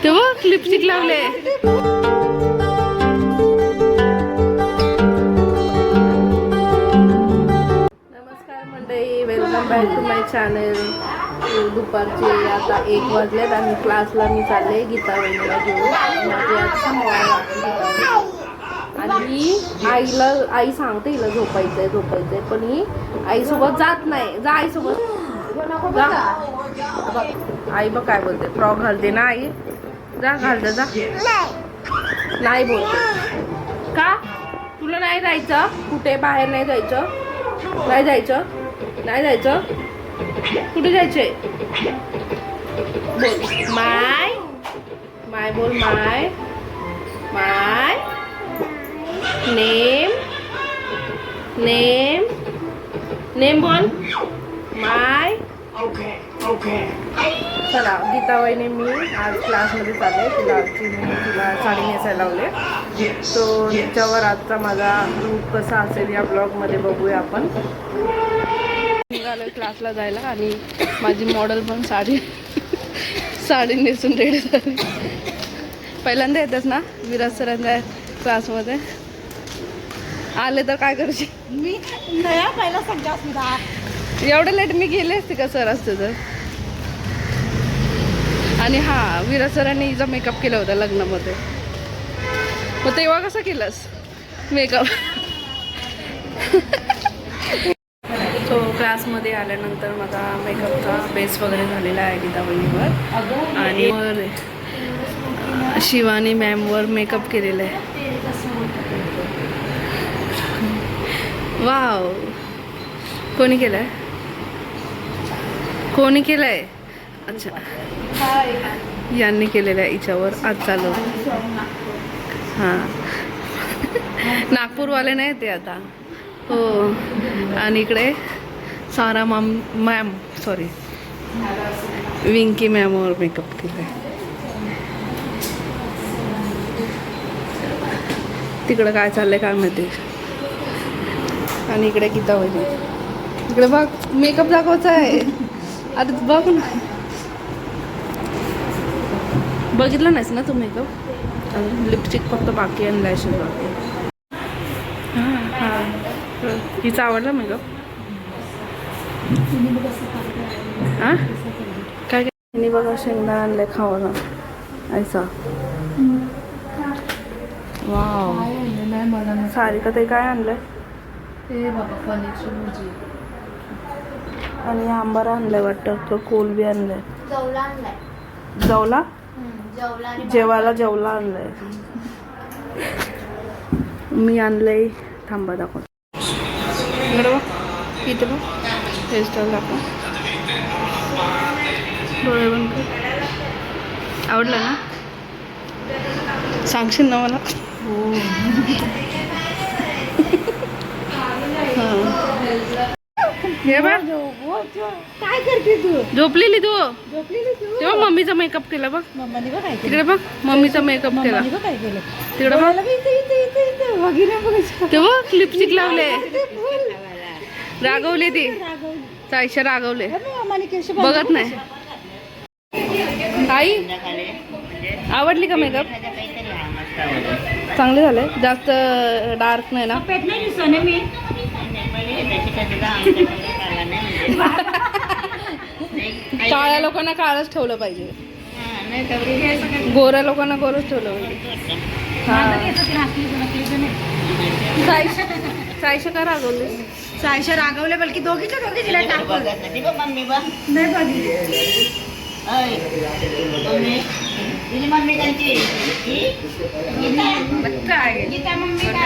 तेव्हा लिपस्टिक लावले. नमस्कार मंडळी, welcome back to my channel. दुपारचे आता 1 वाजलेत आणि क्लासला मी चालले गीता वहिनीला घेऊन. माझी आणि आई सांगते हिला झोपायचंय पण ही आईसोबत जात नाही. जा आईसोबत जा. आई बघ काय बोलते, फ्रॉक घालते ना आई. जा घालते जा. नाही बोलते का तुला नाही जायचं कुठे बाहेर? नाही जायचं कुठे जायचंय? बोल माय बोल माय नेम बोल माय. चला गीता वहिनी मी आज क्लासमध्ये चालले. तिला साडी नेसायला लावले. तो तिच्यावर आजचा माझा लूक कसा असेल या ब्लॉगमध्ये बघूया आपण. निघालोय क्लासला जायला आणि माझी मॉडेल पण साडी नेसून रेडी झाली. पहिल्यांदा येतेस ना विराज सरांच्या क्लासमध्ये? आले तर काय करशील? मी नया पहिला सगळ्या एवढं लेट मी गेले असते का सर असते तर. आणि हा विराज सरांनी हिचा मेकअप केला होता लग्नामध्ये. मग तेव्हा कसं केलंस मेकअप? सो क्लासमध्ये आल्यानंतर माझा मेकअपचा बेस वगैरे झालेला आहे गीता वहिनीवर. आणि शिवानी मॅमवर मेकअप केलेला आहे. वाव, कोणी केलंय? अच्छा, यांनी केलेलं आहे हिच्यावर. आज चालू हां. नागपूरवाले नाही ते आता. हो. आणि इकडे सारा मॅम सॉरी विंकी मॅमवर मेकअप केलं आहे. तिकडं काय चाललंय काय माहिती. आणि इकडे गीता वहिनी. इकडे बघ मेकअप दाखवायचा आहे. आता बघ ना, बघितलं नाहीस ना तू मेकअप? लिपस्टिक फक्त बाकी आणि लॅशेस बाकी. हां हिचा आवडला मेकअप? हां काय काय बघा शेंगदा आणले खावाला ऐसा. वाव, सारिका ते काय आणलंय? ते बाबा पनीरची भाजी आणि आंबारा आणलाय वाटतं. कोलबी आणलाय. जेवायला आणलंय. मी आणलंय. थांबा दाखव. इकडे बघ, इथे बघ हेअरस्टाईल दाखव. डोळे बंद कर. आवडलं ना? सांगशील ना मला? हो. हे बघ काय करते तू? झोपलेली तू तेव्हा मम्मीचा मेकअप केला बघ. मम्माने बघ काय तिकडे बघ मम्मीचा मेकअप केला. काय केलं तिकडे बघ तेव्हा लिपस्टिक लावले. रागवले ती सायशा रागवले. बघत नाही. आई आवडली का मेकअप? चांगले झाले. जास्त डार्क नाही ना? काळ्या लोकांना काळच ठेवलं पाहिजे. गोऱ्या लोकांना गोरच ठेवलं पाहिजे. सायशा का रागवली? सायशा रागवले बलकी दोघीच्या दोघी तिला टाकून नाही मम्मी त्यांची मम्मी काय